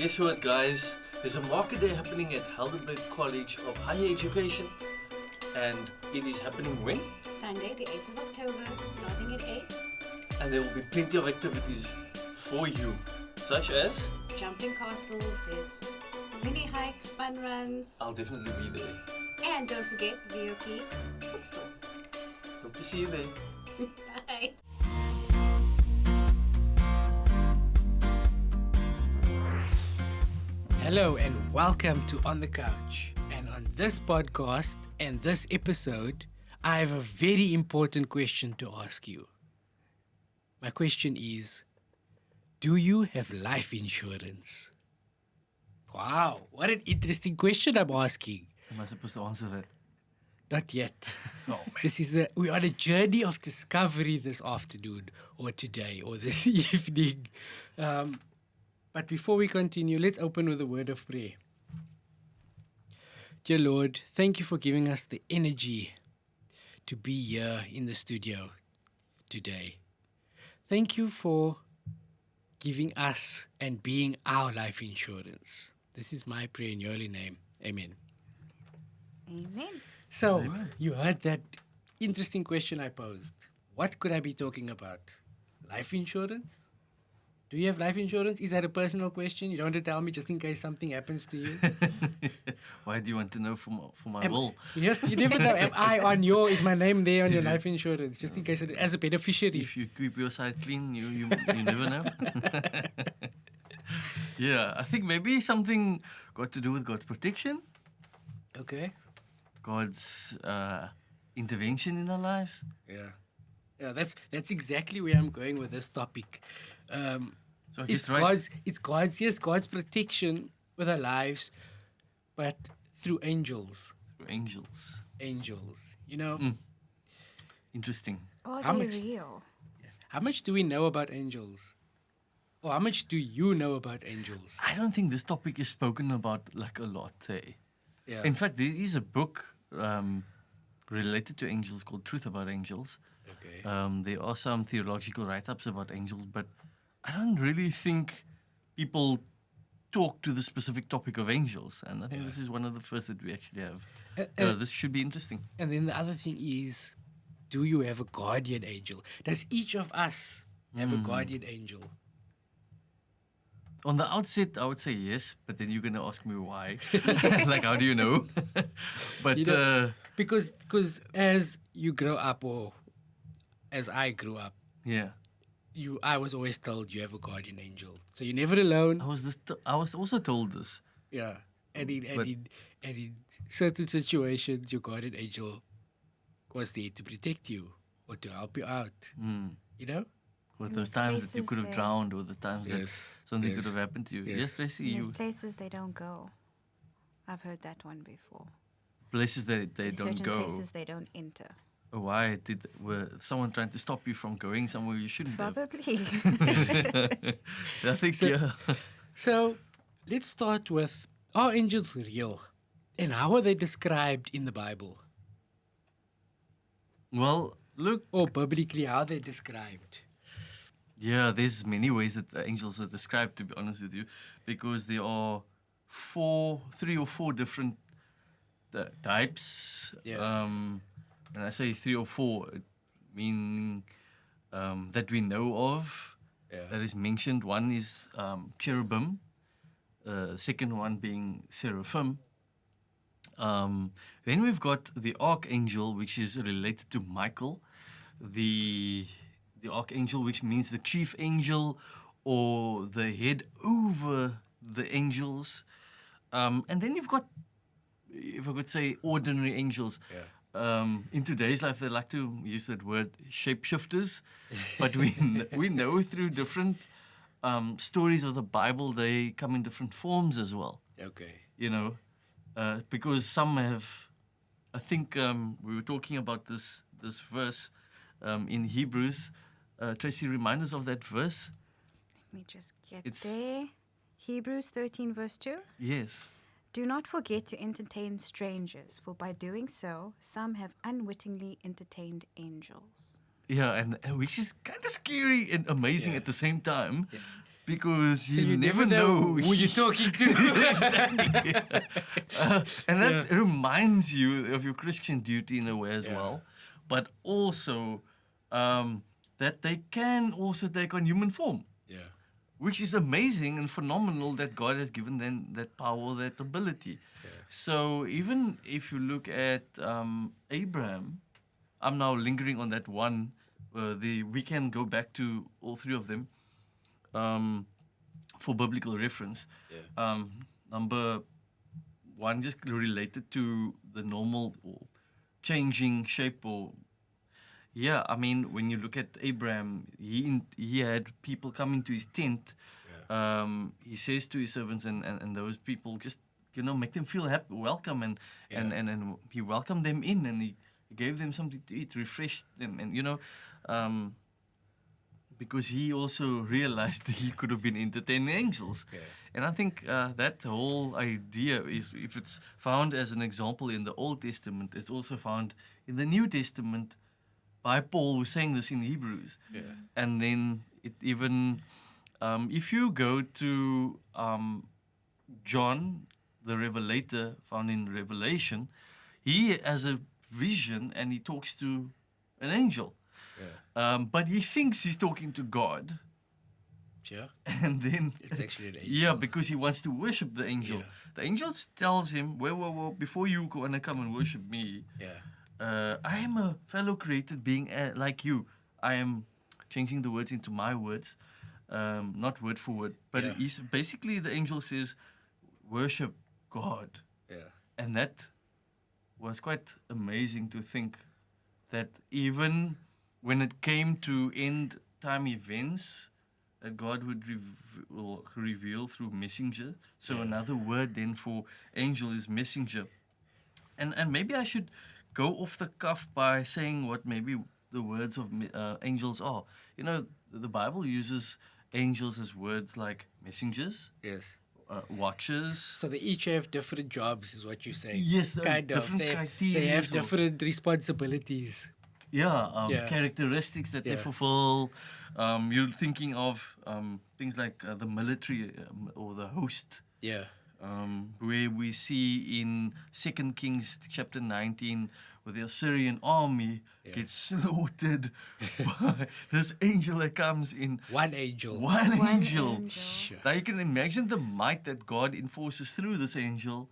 guess what, guys? There's a market day happening at Helderberg College of Higher Education, and it is happening when? Sunday, the 8th of October, starting at 8. And there will be plenty of activities for you, such as Jumping castles, there's mini hikes, fun runs, I'll definitely be there. and don't forget VOP bookstore. Hope to see you there. Bye. Hello and welcome to On the Couch. And on this podcast and this episode, I have a very important question to ask you. My question is, do you have life insurance? Wow, what an interesting question I'm asking. Am I supposed to answer that? Not yet. Oh, man. We're on a journey of discovery this afternoon or today or this evening. But before we continue, let's open with a word of prayer. Dear Lord, thank you for giving us the energy to be here in the studio today. Thank you for giving us and being our life insurance. This is my prayer in your holy name. Amen. Amen. So, you heard that interesting question I posed. What could I be talking about? Life insurance? Do you have life insurance? Is that a personal question? You don't want to tell me just in case something happens to you? Why do you want to know for my will? Yes, you never know. Is my name there on your life insurance? Just in case, as a beneficiary. If you keep your side clean, you never know. Yeah, I think maybe something got to do with God's protection, Okay. God's intervention in our lives. Yeah, that's exactly where I'm going with this topic. So I It's guess, right? God's protection with our lives, but through angels. Angels. You know, Interesting. Are How they much? real? How much do we know about angels? Or how much do you know about angels? I don't think this topic is spoken about like a lot. Eh? Yeah. In fact, there is a book related to angels called Truth About Angels. Okay. There are some theological write-ups about angels, but I don't really think people talk to the specific topic of angels. And I think this is one of the first that we actually have. This should be interesting. And then the other thing is, do you have a guardian angel? Does each of us have a guardian angel? On the outset, I would say yes, but then you're going to ask me why. Like, how do you know? But You know, because as you grow up, or as I grew up, yeah, I was always told you have a guardian angel. So you're never alone. I was also told this. Yeah. And in certain situations, your guardian angel was there to protect you or to help you out. You know? With And those there's times that you places could have there. drowned, or the times that something yes, could have happened to you. yes. Yes, Tracy, There's you places they don't go. I've heard that one before. places that they There's don't certain go. places they don't enter. Why were someone trying to stop you from going somewhere you shouldn't Probably. have? I think So let's start with, are angels real? And how are they described in the Bible? Well, look, Or biblically, how are they described? yeah, there's many ways that the angels are described, to be honest with you, because there are three or four different types. Yeah. When I say three or four, it meaning that we know of, that is mentioned. One is cherubim, second one being seraphim. Then we've got the archangel, which is related to Michael, the archangel, which means the chief angel or the head over the angels. And then you've got, if I could say, ordinary angels. In today's life, they like to use that word shapeshifters, but we know through different stories of the Bible, they come in different forms as well. Okay. You know, because some have, I think we were talking about this verse in Hebrews. Tracy, remind us of that verse. Let me just get It's- there. Hebrews 13 verse 2. Yes. Do not forget to entertain strangers, for by doing so, some have unwittingly entertained angels. Yeah, and which is kind of scary and amazing at the same time. because So you never know know who you're talking to. exactly. And that reminds you of your Christian duty in a way as Yeah. well, but also that they can also take on human form, Yeah. which is amazing and phenomenal that God has given them that power, that ability. So even if you look at Abraham, I'm now lingering on that one. We can go back to all three of them for biblical reference. Number one, just related to the normal or changing shape or yeah, I mean, when you look at Abraham, he had people coming to his tent. He says to his servants and those people, just make them feel happy, welcome, and he welcomed them in, and he gave them something to eat, refreshed them, and because he also realized he could have been entertaining angels. And I think that whole idea is, if it's found as an example in the Old Testament, it's also found in the New Testament by Paul, who's saying this in Hebrews. And then it even, if you go to John, the Revelator, found in Revelation, he has a vision and he talks to an angel. But he thinks he's talking to God. Sure. And then It's actually an angel. yeah, because he wants to worship the angel. The angel tells him, whoa, before you want to come and worship me, I am a fellow created being like you. I am changing the words into my words, not word for word. But he's basically, the angel says, worship God. And that was quite amazing to think that even when it came to end time events, that God would reveal through messenger. So another word then for angel is messenger. And maybe I should go off the cuff by saying what maybe the words of angels are. The Bible uses angels as words like messengers, watchers. So they each have different jobs, is what you're saying. Yes, kind of. different They criteria have or- different responsibilities. Characteristics that they fulfill. You're thinking of things like the military or the host. Where we see in 2 Kings chapter 19, where the Assyrian army gets slaughtered by this angel that comes in. One angel. One One angel. angel. Sure. Now you can imagine the might that God enforces through this angel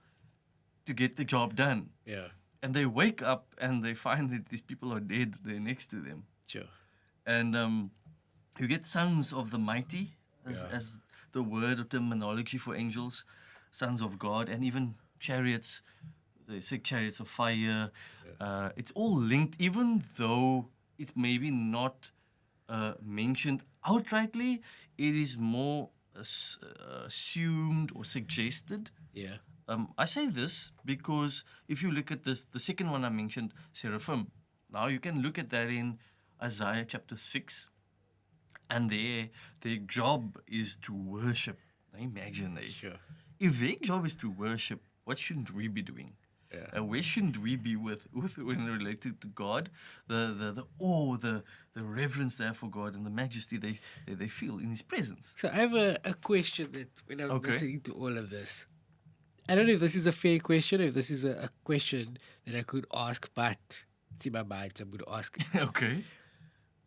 to get the job done. And they wake up and they find that these people are dead there next to them. Sure. And you get sons of the mighty as the word or terminology for angels, sons of God, and even chariots. They say chariots of fire. It's all linked, even though it's maybe not mentioned outrightly. It is more assumed or suggested. I say this because if you look at this, the second one I mentioned, seraphim. Now you can look at that in Isaiah chapter 6, and their job is to worship. Now imagine that. Sure. If their job is to worship, what shouldn't we be doing? Where shouldn't we be with when related to God? The awe, the reverence there for God and the majesty they feel in His presence. So I have a question that when I'm Okay. listening to all of this, I don't know if this is a fair question, or if this is a question that I could ask, but it's in my mind, so I'm going to ask it. Okay.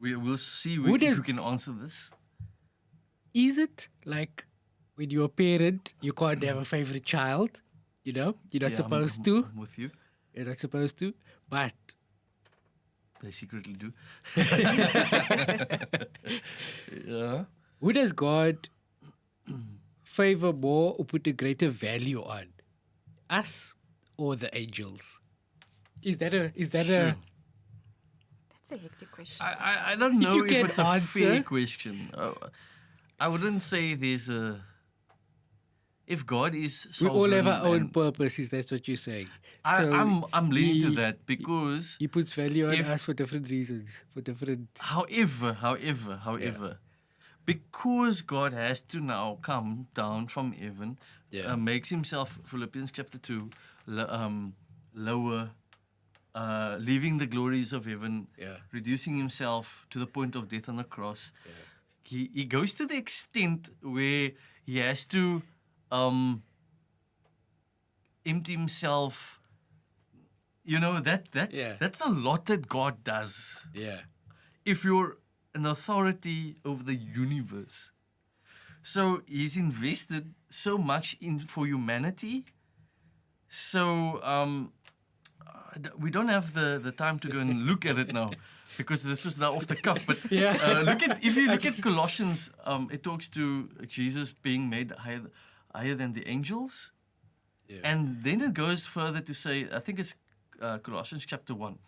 We'll see Who if does- you can answer this. Is it like when you're a parent, you can't have a favorite child? You're not Yeah, supposed to. I'm with you. You're not supposed to. But They secretly do. Yeah. who does God favor more or put a greater value on? Us or the angels? Is that a Sure. That's a hectic question. I don't If know you if can it's a fair answer- question. I wouldn't say there's a. If God is we all have our sovereign own and- purposes, that's what you're saying. I'm leaning to he- that because He puts value on if- us for different reasons, for different. however, because God has to now come down from heaven, makes himself, Philippians chapter 2, lower, leaving the glories of heaven, reducing himself to the point of death on the cross, he goes to the extent where he has to empty himself. You know, Yeah. that's a lot that God does. Yeah. If you're an authority over the universe. So he's invested so much in for humanity. So we don't have the time to go and look at it now because this was now off the cuff. But Yeah. if you look at Colossians, it talks to Jesus being made higher than the angels. Yeah. And then it goes further to say, I think it's Colossians chapter 1.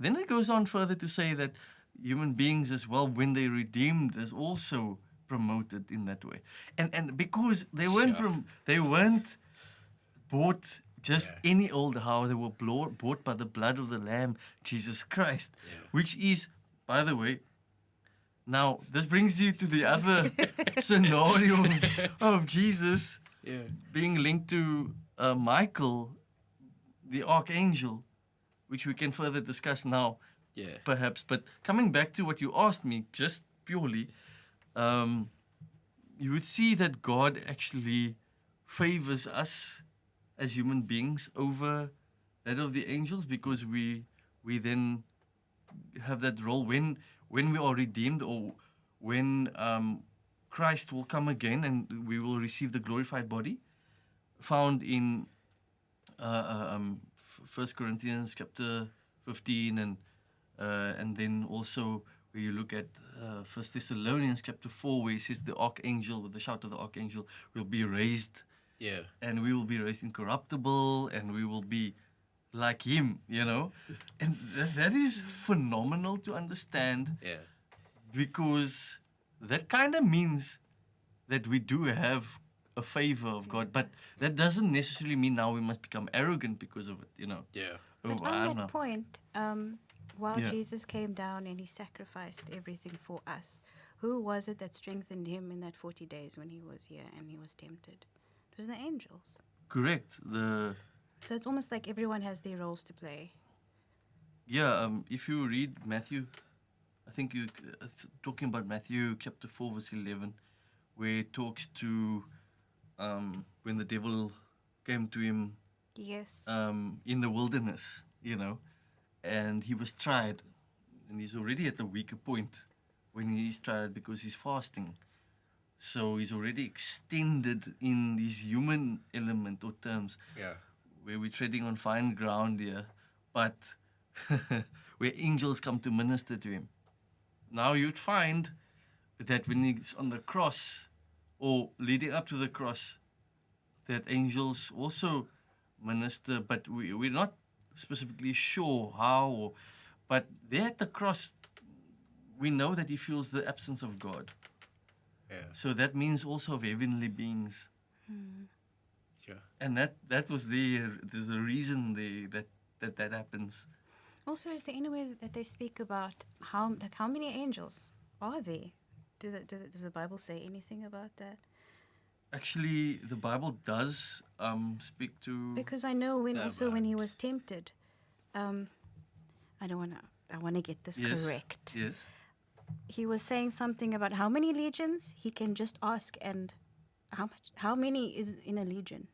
Then it goes on further to say that human beings as well, when they redeemed, is also promoted in that way. And because they weren't Sure. they weren't bought just Yeah. any old how, they were bought by the blood of the Lamb, Jesus Christ, Yeah. which is, by the way, now this brings you to the other scenario of Jesus Yeah. being linked to Michael, the archangel, which we can further discuss now, Yeah. perhaps. But coming back to what you asked me, just purely, you would see that God actually favors us as human beings over that of the angels, because we then have that role when we are redeemed, or when Christ will come again and we will receive the glorified body, found in First Corinthians chapter 15, and then also where you look at First Thessalonians chapter 4, where it says the archangel, with the shout of the archangel, will be raised, Yeah. and we will be raised incorruptible, and we will be like him, you know. And that is phenomenal to understand, Yeah. because that kind of means that we do have a favor of God, but that doesn't necessarily mean now we must become arrogant because of it, you know. Yeah. But Oh, I on don't that know. point, while Yeah. Jesus came down and he sacrificed everything for us, who was it that strengthened him in that 40 days when he was here and he was tempted? It was the angels. Correct. So it's almost like everyone has their roles to play. If you read Matthew, I think you talking about Matthew chapter 4 verse 11, where it talks to when the devil came to him Yes. in the wilderness, you know, and he was tried, and he's already at the weaker point when he's tried because he's fasting. So he's already extended in this human element or terms, Yeah. where we're treading on fine ground here, but where angels come to minister to him. Now you'd find that when he's on the cross, or leading up to the cross, that angels also minister, but we're not specifically sure how. But there at the cross, we know that he feels the absence of God. Yeah. So that means also of heavenly beings. Sure. And that was there's the reason that happens. Also, is there any way that they speak about how many angels are there? Does the Bible say anything about that? Actually, the Bible does speak to. Because I know when he About- was tempted, I want to get this Yes, correct. Yes. He was saying something about how many legions he can just ask, and how many is in a legion?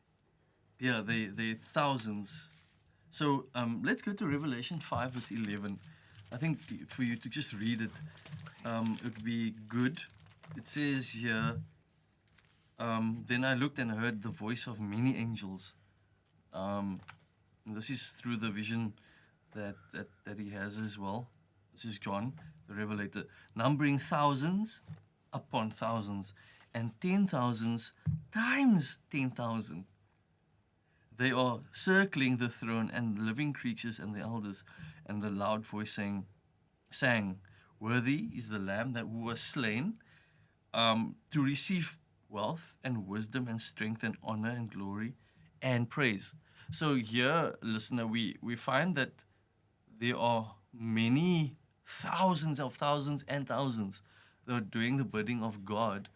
Yeah, they thousands. So let's go to Revelation 5 verse 11. I think for you to just read it, it would be good. It says here, then I looked and heard the voice of many angels. And this is through the vision that he has as well. This is John, the Revelator, numbering thousands upon thousands, and 10,000s times 10,000. They are circling the throne and the living creatures and the elders, and the loud voice sang, "Worthy is the Lamb that who was slain, to receive wealth and wisdom and strength and honor and glory and praise." So here, listener, we find that there are many thousands of thousands and thousands that are doing the bidding of God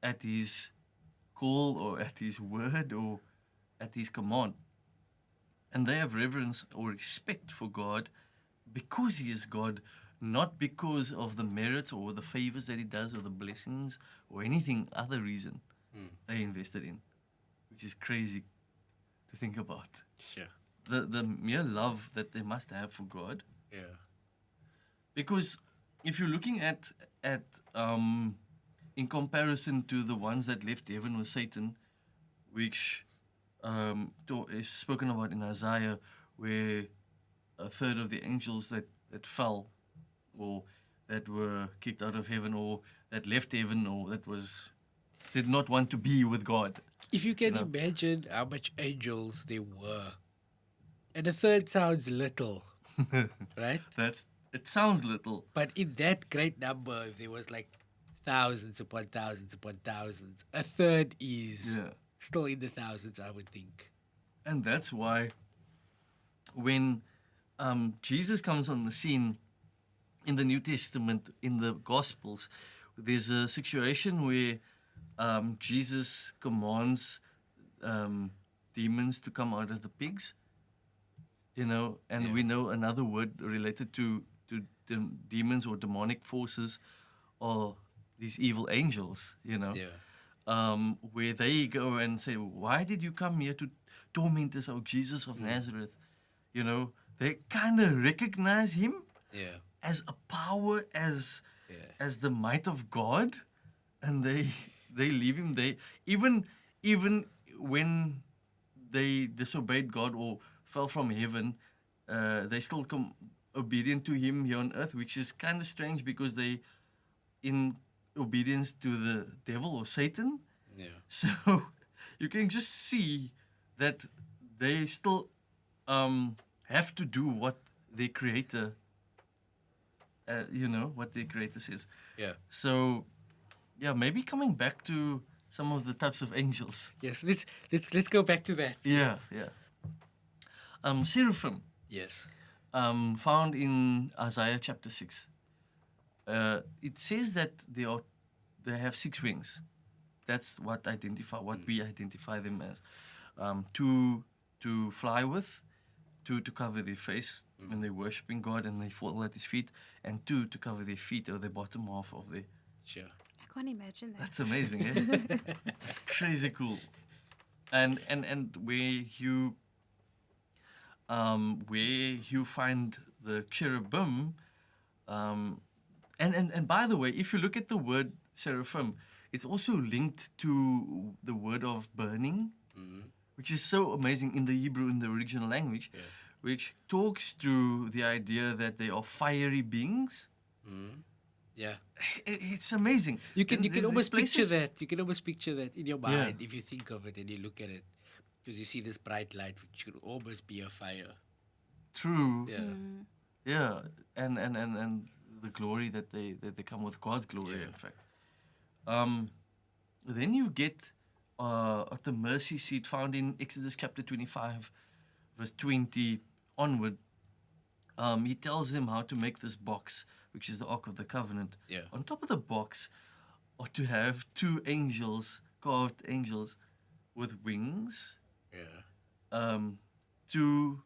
at his call, or at his word, or at his command. And they have reverence or respect for God because he is God, not because of the merits or the favors that he does or the blessings or anything other reason they invested in, which is crazy to think about. Sure. The mere love that they must have for God. Yeah. Because if you're looking at in comparison to the ones that left heaven with Satan, which is spoken about in Isaiah, where a third of the angels that fell or that were kicked out of heaven or that left heaven or that did not want to be with God. If you can know. imagine how much angels there were, and a third sounds little, right? It sounds little. But in that great number, there was like thousands upon thousands upon thousands. A third is Yeah. still in the thousands, I would think. And that's why when Jesus comes on the scene in the New Testament, in the Gospels, there's a situation where Jesus commands demons to come out of the pigs, and Yeah. we know another word related to demons or demonic forces are these evil angels, where they go and say, why did you come here to torment us, O Jesus of Nazareth? They kind of recognize him Yeah. as a power, as Yeah. as the might of God, and they leave him. They even when they disobeyed God or fell from heaven, they still come obedient to him here on earth, which is kind of strange because they in obedience to the devil or Satan. Yeah. So you can just see that they still have to do what their creator, what their creator says. Yeah. So, yeah, maybe coming back to some of the types of angels. Yes. Let's go back to that. Yeah. Seraphim, Yes. found in Isaiah chapter 6. It says that they have 6 wings. That's what we identify them as. Two to fly with, 2 to cover their face when they're worshiping God and they fall at his feet, and 2 to cover their feet or the bottom half of their. Sure. I can't imagine that. That's amazing, eh? That's crazy cool. And where you find the cherubim, and by the way, if you look at the word seraphim, it's also linked to the word of burning, which is so amazing in the Hebrew, in the original language, which talks to the idea that they are fiery beings. Yeah. It's amazing. You can And almost there's picture places- that. You can almost picture that in your Yeah. mind if you think of it and you look at it, because you see this bright light, which could almost be a fire. True. Yeah. Yeah, and the glory that they come with, God's glory, Yeah. in fact. Then you get at the mercy seat found in Exodus chapter 25, verse 20 onward. He tells them how to make this box, which is the Ark of the Covenant. Yeah. On top of the box are to have 2 angels, carved angels, with wings. Yeah. 2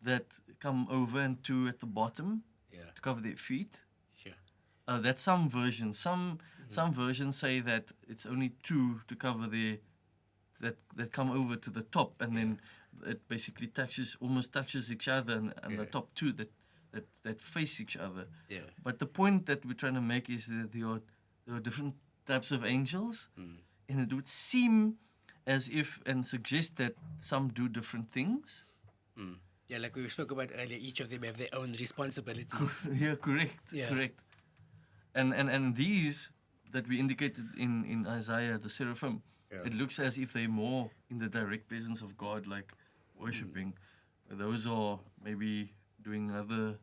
that come over and 2 at the bottom Yeah. to cover their feet. Sure. That's some versions. Some versions say that it's only 2 to cover that come over to the top, and then it basically almost touches each other, and the top 2 that face each other. Yeah. But the point that we're trying to make is that there are different types of angels, and it would seem as if and suggest that some do different things. Yeah, like we spoke about earlier, each of them have their own responsibilities. Yeah, correct. Yeah. Correct. And these that we indicated in Isaiah, the seraphim, it looks as if they're more in the direct presence of God, like worshipping. Those are maybe doing other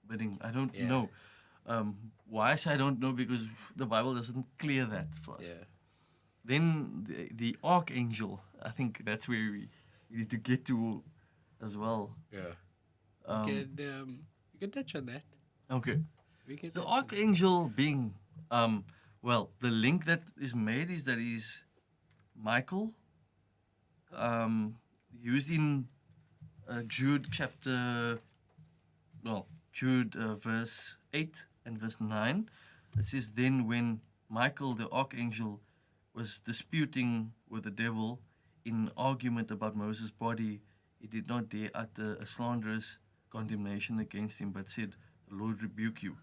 bidding. I don't know. Why I say I don't know, because the Bible doesn't clear that for us. Yeah. Then the archangel, I think that's where we need to get to as well. Yeah. Um, You can touch on that. okay. We can The touch on archangel being, the link that is made is that he's Michael, used in Jude chapter, Jude verse 8 and verse 9. It says, "Then when Michael the archangel was disputing with the devil in argument about Moses' body, he did not dare utter a slanderous condemnation against him, but said, 'The Lord rebuke you.'"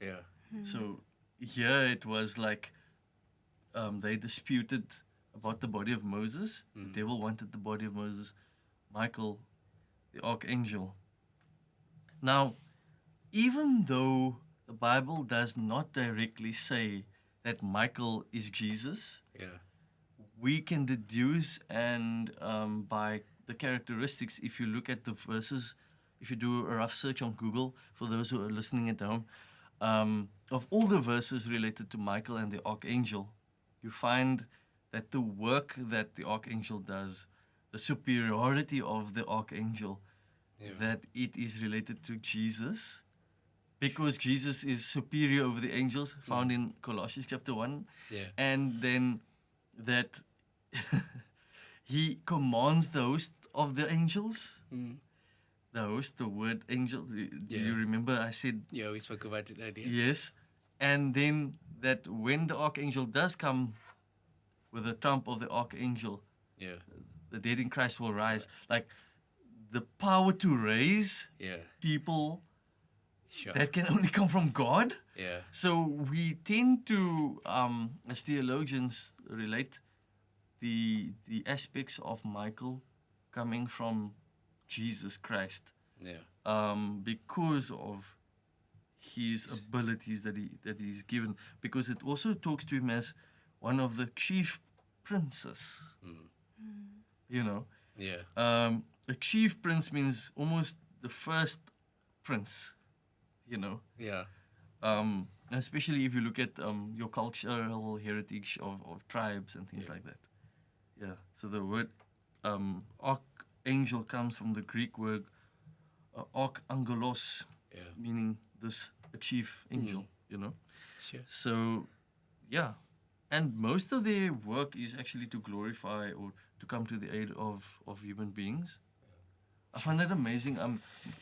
Yeah. So here it was like they disputed about the body of Moses. The devil wanted the body of Moses. Michael, the archangel. Now, even though the Bible does not directly say that Michael is Jesus, Yeah. we can deduce and by the characteristics, if you look at the verses, if you do a rough search on Google, for those who are listening at home, of all the verses related to Michael and the archangel, you find that the work that the archangel does, the superiority of the archangel, that it is related to Jesus, because Jesus is superior over the angels, found in Colossians chapter 1. Yeah. And then that he commands the host of the angels. The host, the word angel. Do you remember I said? Yeah, we spoke about it earlier. Yes. And then that when the archangel does come with the trump of the archangel, Yeah. the dead in Christ will rise. Like the power to raise Yeah. people, Sure. that can only come from God. Yeah. So we tend to, as theologians, relate the aspects of Michael coming from Jesus Christ, Yeah. because of his abilities that he's given. Because it also talks to him as one of the chief princes. You know, Yeah. a chief prince means almost the first prince. You know. Yeah. Especially if you look at your cultural heritage of tribes and things like that. Yeah. So the word archangel comes from the Greek word archangelos, meaning this a chief angel. You know. Sure. So, yeah, and most of their work is actually to glorify or to come to the aid of human beings. I find that amazing.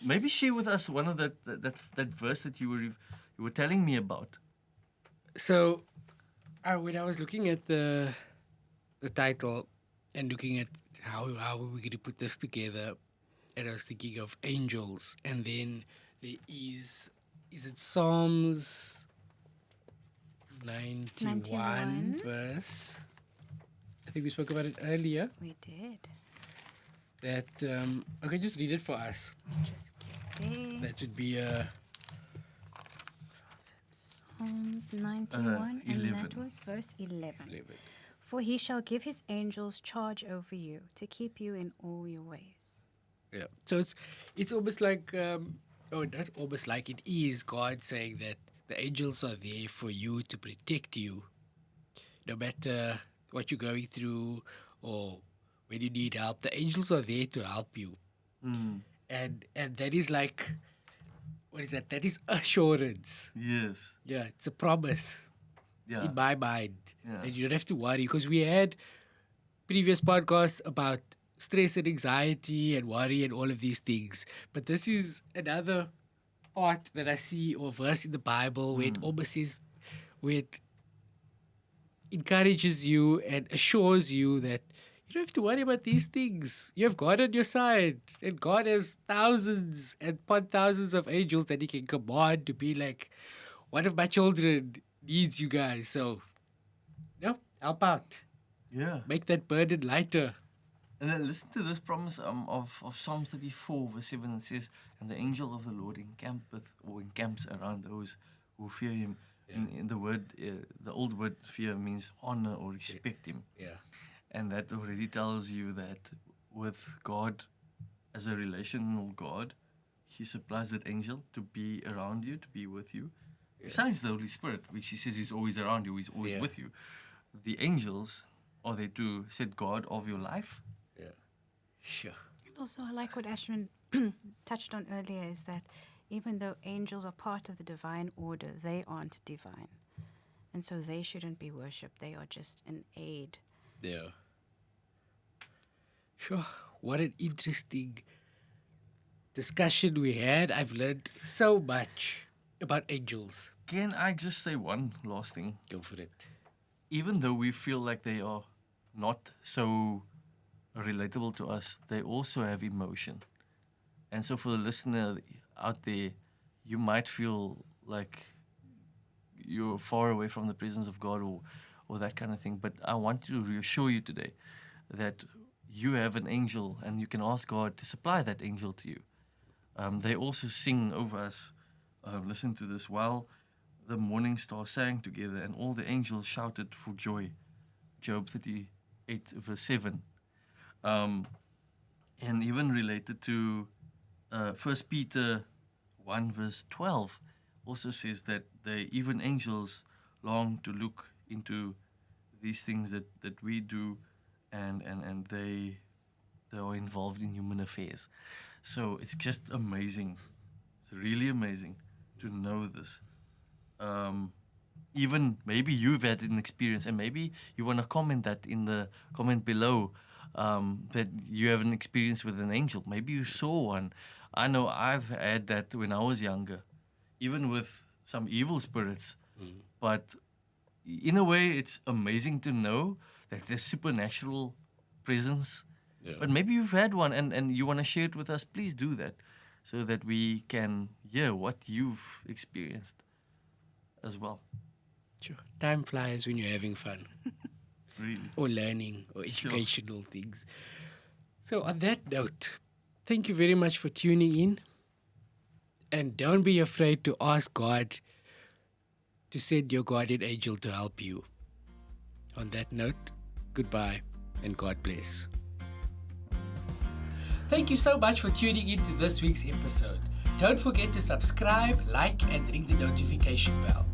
Maybe share with us one of that verse that you were telling me about. So, when I was looking at the title and looking at how we're going to put this together, and I was thinking of angels, and then there is it Psalms 91 verse? I think we spoke about it earlier. We did. That okay, just read it for us. Just get there. That should be Psalms 91, and 11. that was verse 11. 11. For he shall give his angels charge over you to keep you in all your ways. Yeah. So it's almost like not almost like, it is God saying that the angels are there for you to protect you, no matter what you're going through or when you need help. The angels are there to help you, and that is like, what is that? That is assurance. Yes. Yeah, it's a promise. Yeah. In my mind, Yeah. and you don't have to worry, because we had previous podcasts about stress and anxiety and worry and all of these things. But this is another part that I see, or verse in the Bible, where it almost says, where it encourages you and assures you that you don't have to worry about these things. You have God on your side, and God has thousands and upon thousands of angels that He can command to be like, one of my children needs you guys, so help out. Yeah. Make that burden lighter. And then listen to this promise of Psalm 34, verse 7. It says, "And the angel of the Lord encamps around those who fear him." In the word, the old word fear means honor or respect him. Yeah. And that already tells you that with God, as a relational God, he supplies that angel to be around you, to be with you. Besides the Holy Spirit, which he says is always around you, he's always with you. The angels are there to set guard of your life. Yeah. Sure. And also, I like what Ashwin touched on earlier, is that even though angels are part of the divine order, they aren't divine. And so they shouldn't be worshipped. They are just an aid. Yeah. Sure. What an interesting discussion we had. I've learned so much about angels. Can I just say one last thing? Go for it. Even though we feel like they are not so relatable to us, they also have emotion. And so for the listener out there, you might feel like you're far away from the presence of God or that kind of thing. But I want to reassure you today that you have an angel and you can ask God to supply that angel to you. They also sing over us. Listen to this. While the morning star sang together and all the angels shouted for joy. Job 38 verse 7. And even related to 1 Peter 1 verse 12 also says that even angels long to look into these things that we do and they are involved in human affairs. So it's just amazing. It's really amazing to know this. Even maybe you've had an experience and maybe you want to comment that in the comment below, that you have an experience with an angel. Maybe you saw one. I know I've had that when I was younger, even with some evil spirits. But in a way, it's amazing to know that there's supernatural presence. Yeah. But maybe you've had one and you want to share it with us. Please do that so that we can hear what you've experienced as well. Sure. Time flies when you're having fun. Really. Or learning or Sure. educational things. So on that note, thank you very much for tuning in. And don't be afraid to ask God to send your guardian angel to help you. On that note, goodbye and God bless. Thank you so much for tuning in to this week's episode. Don't forget to subscribe, like, and ring the notification bell.